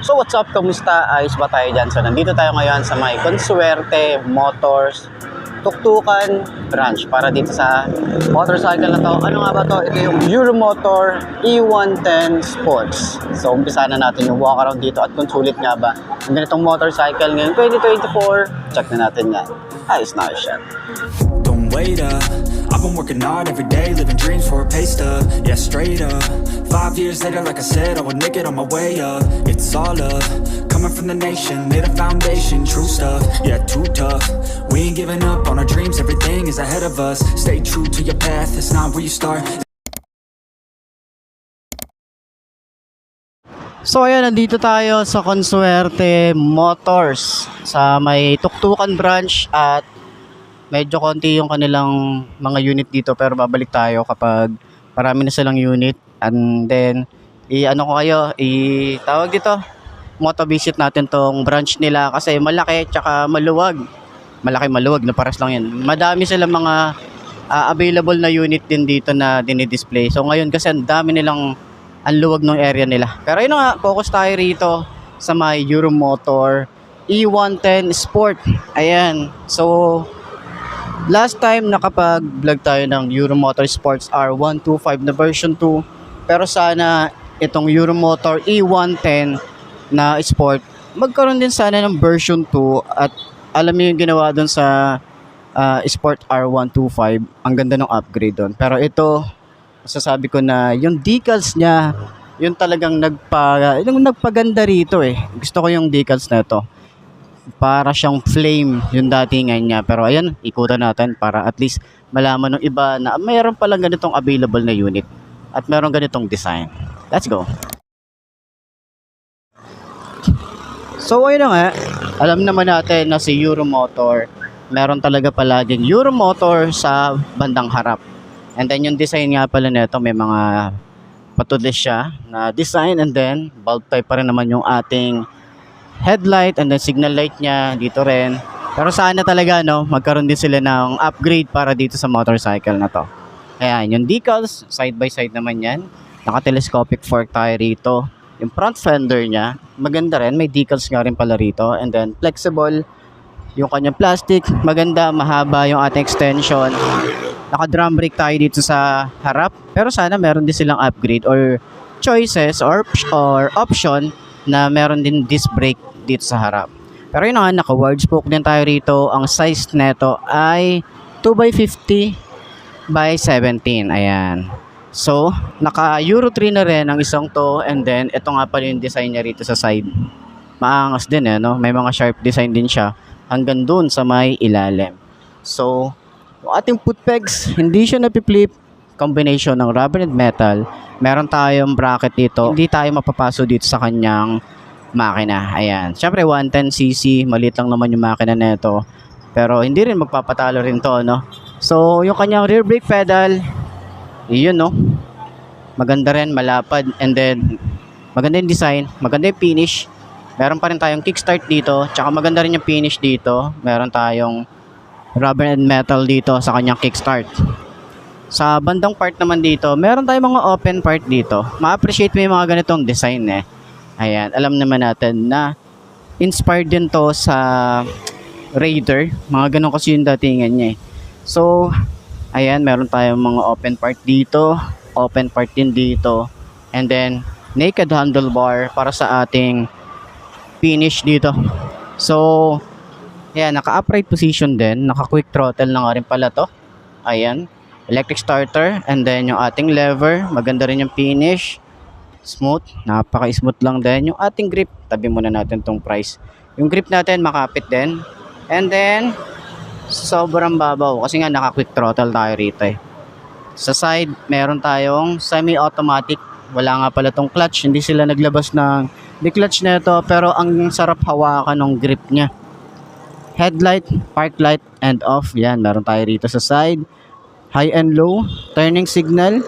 So what's up? Kamusta? Ayos ba tayo dyan? So nandito tayo ngayon sa may Consuerte Motors Tuktukan branch para dito sa motorcycle na to. Ano nga ba to? Ito yung Euromotor E110 Sports. So umpisa na natin yung walk around dito at kung sulit nga ba ang ganitong motorcycle ngayon 2024. Check na natin yan. Ayos na ayos yan. Don't wait up, I've been working hard every day, living dreams for a pay stub, yeah, straight up. 5 years later, like I said, I would make it on my way up. It's all up, coming from the nation, laid a foundation, true stuff, yeah, too tough. We ain't giving up on our dreams, everything is ahead of us. Stay true to your path, it's not where you start. So ayan, nandito tayo sa Consuerte Motors sa may Tuktukan branch at medyo konti yung kanilang mga unit dito pero babalik tayo kapag marami na silang unit and then i-ano ko kayo, tawag dito, moto visit natin tong branch nila kasi malaki tsaka maluwag. Malaki maluwag na pares lang yan. Madami silang mga available na unit din dito na dinidisplay. So ngayon kasi ang dami nilang ang luwag ng area nila. Pero yun nga, focus tayo rito sa may Euromotor E110 Sport. Ayan. So last time nakapag-vlog tayo ng Euromotor Sports R125 na version 2. Pero sana itong Euromotor E110 na Sport, magkaroon din sana ng version 2 at alam niyo yung ginawa doon sa Sport R125. Ang ganda ng upgrade doon. Pero ito, masasabi ko na yung decals niya, yung talagang nagpaganda rito eh. Gusto ko yung decals na ito. Para siyang flame yung datingan niya. Pero ayan, ikutan natin para at least malaman ng iba na mayroon palang ganitong available na unit at mayroon ganitong design. Let's go. So ayun na nga, alam naman natin na si Euromotor, meron talaga palaging Euromotor sa bandang harap. And then yung design nga pala nito, may mga patulis siya na design and then bulb type pa rin naman yung ating headlight and then signal light niya dito rin. Pero sana talaga magkaroon din sila ng upgrade para dito sa motorcycle na to. Ayan, yung decals, side by side naman yan. Naka-telescopic fork tayo rito. Yung front fender niya, maganda rin. May decals nga rin pala rito. And then flexible. Yung kanyang plastic, maganda, mahaba yung ating extension. Naka-drum brake tayo dito sa harap. Pero sana meron din silang upgrade or choices or option na meron din disc brake dito sa harap. Pero yun nga, naka-wide spoke din tayo rito. Ang size neto ay 2x50 by 17. Ayan. So, naka Euro 3 na rin ang isang to and then ito nga pala yung design niya rito sa side. Maangas din no? May mga sharp design din siya hanggang dun sa may ilalim. So, yung ating foot pegs, hindi siya napipflip. Combination ng rubber and metal. Meron tayong bracket dito. Hindi tayo mapapaso dito sa kanyang makina. Ayan. Siyempre 110cc, maliit lang naman yung makina nito. Pero hindi rin magpapatalo rin to, no? So, yung kanyang rear brake pedal, yun, no? Maganda rin, malapad. And then, maganda yung design, maganda yung finish. Meron pa rin tayong kickstart dito. Tsaka maganda rin yung finish dito. Meron tayong rubber and metal dito sa kanyang kickstart. Sa bandang part naman dito, meron tayong mga open part dito. Ma-appreciate mo yung mga ganitong design eh. Ayan, alam naman natin na inspired din to sa Raider. Mga ganun kasi yung datingan niya eh. So, ayan, meron tayong mga open part dito. Open part din dito. And then, naked handlebar para sa ating finish dito. So, ayan, naka-upright position din. Naka-quick throttle na nga rin pala to. Ayan. Electric starter. And then, yung ating lever. Maganda rin yung finish. Smooth. Napaka-smooth lang din. Yung ating grip. Tabi muna natin tong price. Yung grip natin, makapit din. And then, sobrang babaw. Kasi nga, naka-quick throttle tayo rito eh. Sa side, meron tayong semi-automatic. Wala nga pala tong clutch. Hindi sila naglabas ng clutch na ito. Pero ang sarap hawakan ng grip niya. Headlight, park light, and off. Yan, meron tayo rito sa side. High and low, turning signal,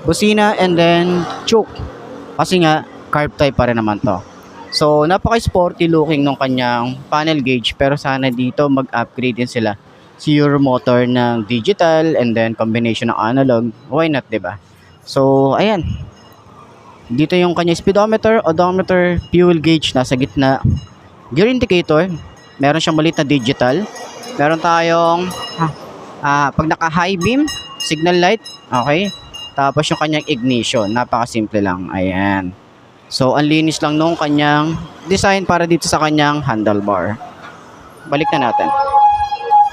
busina, and then choke. Kasi nga, carb type pa rin naman to. So, napaka-sporty looking nung kanyang panel gauge. Pero sana dito mag-upgrade din sila. Si Euromotor ng digital and then combination ng analog. Why not, diba? So, ayan. Dito yung kanya speedometer, odometer, fuel gauge nasa gitna. Gear indicator, meron siyang maliit na digital. Meron tayong pag naka high beam, signal light, okay? Tapos yung kanyang ignition, napakasimple lang. Ayan. So, ang linis lang nung kanyang design para dito sa kanyang handlebar. Balik na natin.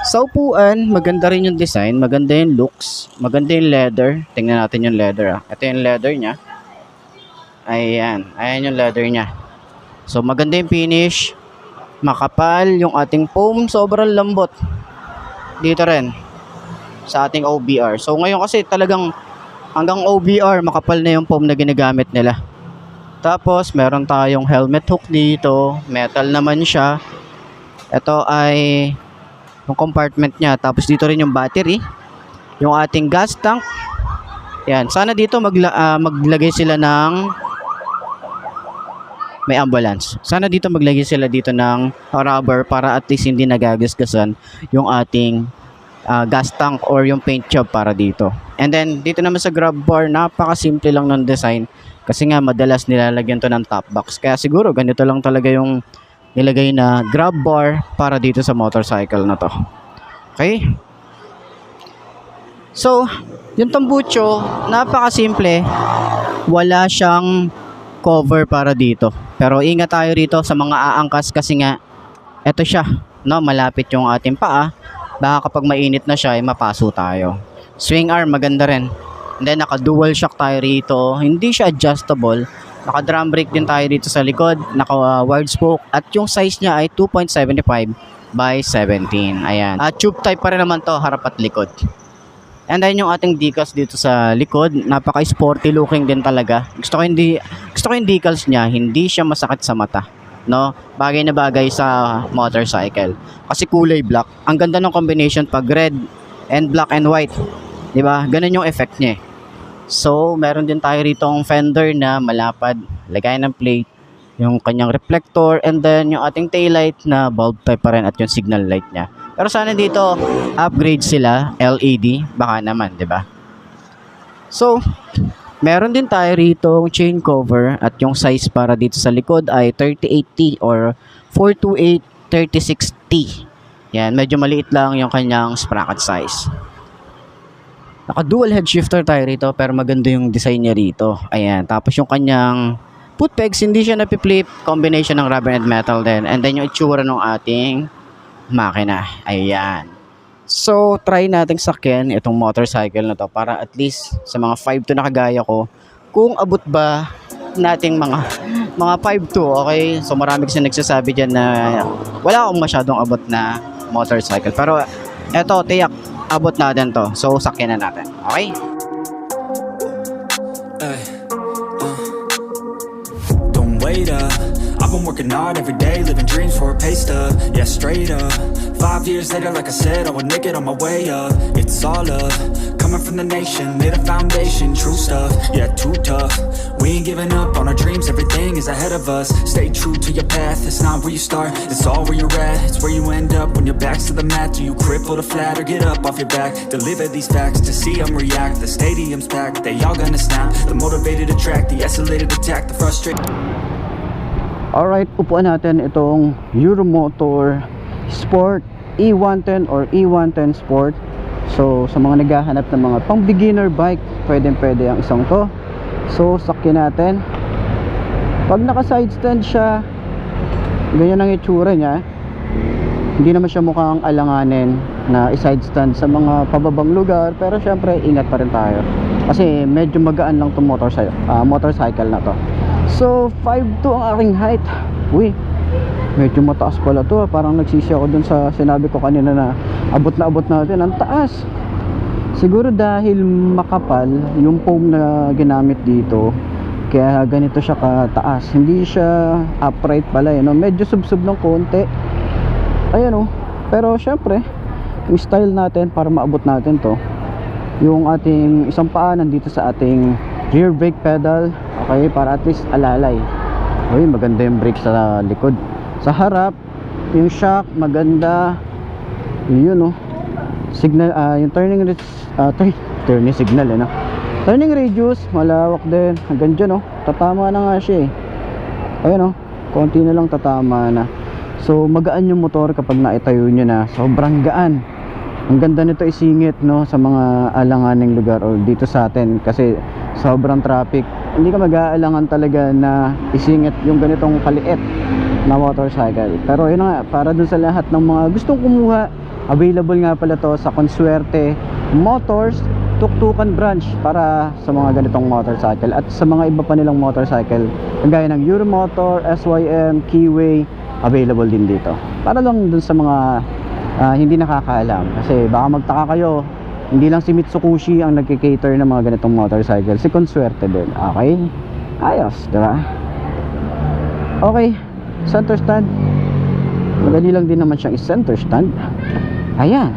Sa upuan, maganda rin yung design, maganda yung looks, maganda yung leather. Tingnan natin yung leather. Ito yung leather niya. Ayan, ayan yung leather niya. So, maganda yung finish. Makapal yung ating foam, sobrang lambot. Dito rin sa ating OBR. So, ngayon kasi talagang hanggang OBR, makapal na yung foam na ginagamit nila. Tapos, meron tayong helmet hook dito. Metal naman siya. Ito ay yung compartment niya. Tapos dito rin yung battery. Yung ating gas tank. Yan. Sana dito maglagay sila ng may ambulance. Sana dito maglagay sila dito ng rubber para at least hindi nagagasgasan yung ating gas tank or yung paint job para dito. And then dito naman sa grab bar, napakasimple lang ng design. Kasi nga madalas nilalagyan to ng top box. Kaya siguro ganito lang talaga yung nilagay na grab bar para dito sa motorcycle na to. Okay? So, yung tambucho, napakasimple. Wala siyang cover para dito. Pero ingat tayo rito sa mga aangkas kasi nga eto siya, no, malapit yung ating paa. Baka kapag mainit na siya, ay mapaso tayo. Swing arm, maganda rin. And then naka dual shock tayo rito. Hindi siya adjustable. Naka drum brake din tayo dito sa likod, naka wide spoke at yung size niya ay 2.75 by 17. Ayan. Tube type pa rin naman to, harap at likod. And then yung ating decals dito sa likod, napaka-sporty looking din talaga. Gusto ko yung decals niya, hindi siya masakit sa mata, no? Bagay na bagay sa motorcycle. Kasi kulay black. Ang ganda ng combination pag red and black and white. 'Di ba? Ganun yung effect niya. So, meron din tayo rito ang fender na malapad, lagay ng plate, yung kanyang reflector, and then yung ating taillight na bulb type pa rin at yung signal light niya. Pero sana dito, upgrade sila, LED, baka naman, di ba? So, meron din tayo rito chain cover at yung size para dito sa likod ay 38T or 428-36T. Yan, medyo maliit lang yung kanyang sprocket size. Naka dual head shifter tayo rito pero maganda yung design niya rito. Ayan, tapos yung kanyang foot pegs hindi siya napi-flip, combination ng rubber and metal din. And then yung itsura ng ating makina. Ayan. So, try nating sakyan itong motorcycle na to para at least sa mga 5'2" na kagaya ko, kung abot ba nating mga 5'2", okay? So, marami kasi nagsasabi dyan na wala akong masyadong abot na motorcycle. Pero, eto, tiyak, abot natin to. So, sakyan na natin. Okay? Don't wait up. I've been working hard every day, living dreams for a pay stub. Yeah, straight up. 5 years later, like I said, I would make it on my way up. It's all up. Coming from the nation, made a foundation, true stuff. Yeah, too tough. We ain't giving up on our dreams, everything is ahead of us. Stay true to your path, it's not where you start, it's all where you're at. It's where you end up when your back's to the mat. Do you cripple the flat or get up off your back? Deliver these facts to see them react. The stadium's packed, they all gonna snap. The motivated attract, the escalated attack, the frustrated. Alright, upuan natin itong Euromotor Sport E110 or E110 Sport. So, sa mga naghahanap ng mga pang beginner bike, pwede ang isang to. So, sakyan natin. Pag naka side stand siya, ganyan ang itsura niya. Hindi naman siya mukhang alanganin na i-side stand sa mga pababang lugar. Pero syempre, ingat pa rin tayo. Kasi medyo magaan lang itong motorcycle na to. So, 5'2" ang aking height. Uy, medyo mataas pala to. Parang nagsisi ako dun sa sinabi ko kanina na abot natin. Ang taas. Siguro dahil makapal yung foam na ginamit dito, kaya ganito siya kataas. Hindi siya upright pala, no? Medyo sub-sub ng konti. Ayan, oh. Pero syempre, yung style natin para maabot natin to, yung ating isang paa nandito sa ating rear brake pedal, okay, para at least alalay. Uy, maganda yung brake sa likod. Sa harap, yung shock maganda. Yun, oh. Signal, yung turning signal, no? Turning radius, malawak din. Hanggang dyan, oh. Tatama na nga siya, eh. Ayun, oh. Konti na lang tatama na. So, magaan yung motor kapag naitayo nyo na. Sobrang gaan. Ang ganda nito isingit, no, sa mga alanganing lugar o dito sa atin kasi sobrang traffic. Hindi ka mag-aalangan talaga na isingit yung ganitong kaliit na motorcycle. Pero yun nga, para dun sa lahat ng mga gustong kumuha, available nga pala to sa Consuerte Motors Tuktukan branch para sa mga ganitong motorcycle at sa mga iba pa nilang motorcycle kagaya ng Euromotor, SYM, Keyway, available din dito. Para lang dun sa mga hindi nakakaalam kasi baka magtaka kayo, hindi lang si Mitsubishi ang nagki-cater ng mga ganitong motorcycle, si Consuerte din. Okay, ayos, diba? Okay, center stand, madali lang din naman siyang i-center stand. Ayan,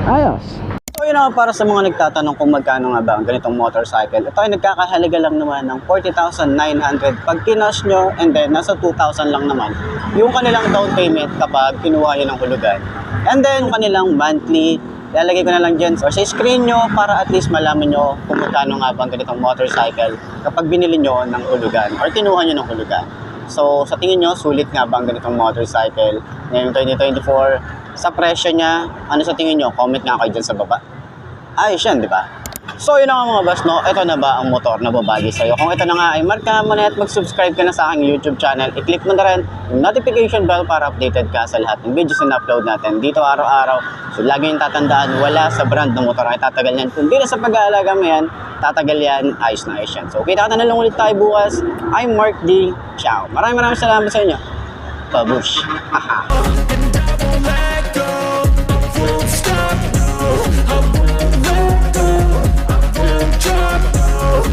ayos. So yun naman, para sa mga nagtatanong kung magkano nga ba ang ganitong motorcycle, ito ay nagkakahalaga lang naman ng 40,900 pag kinash nyo, and then nasa 2,000 lang naman yung kanilang down payment kapag kinuha nyo ng hulugan. And then yung kanilang monthly, lalagay ko na lang dyan or sa screen nyo para at least malaman nyo kung magkano nga ba ang ganitong motorcycle kapag binili nyo ng hulugan or kinuha nyo ng hulugan. So sa tingin nyo, sulit nga ba ang ganitong motorcycle ngayong 2024? Sa presyo niya, ano sa tingin nyo? Comment nga kayo dyan sa baba. Ayos yan, di ba? So yun na nga mga boss, no? Ito na ba ang motor na babagi sa'yo? Kung ito na nga ay marka mo na at mag-subscribe ka na sa aking YouTube channel, i-click mo na rin yung notification bell para updated ka sa lahat ng videos na upload natin dito araw-araw. So lagi yung tatandaan, wala sa brand ng motor ay tatagal yan. Kung di na sa pag-aalaga mo yan, tatagal yan, ayos na ayos yan. So kita ka na lang ulit tayo bukas. I'm Mark D. Ciao. Maraming salamat sa inyo. Pabush. Haha. Let go, won't stop, no, I won't let go, I won't drop, no,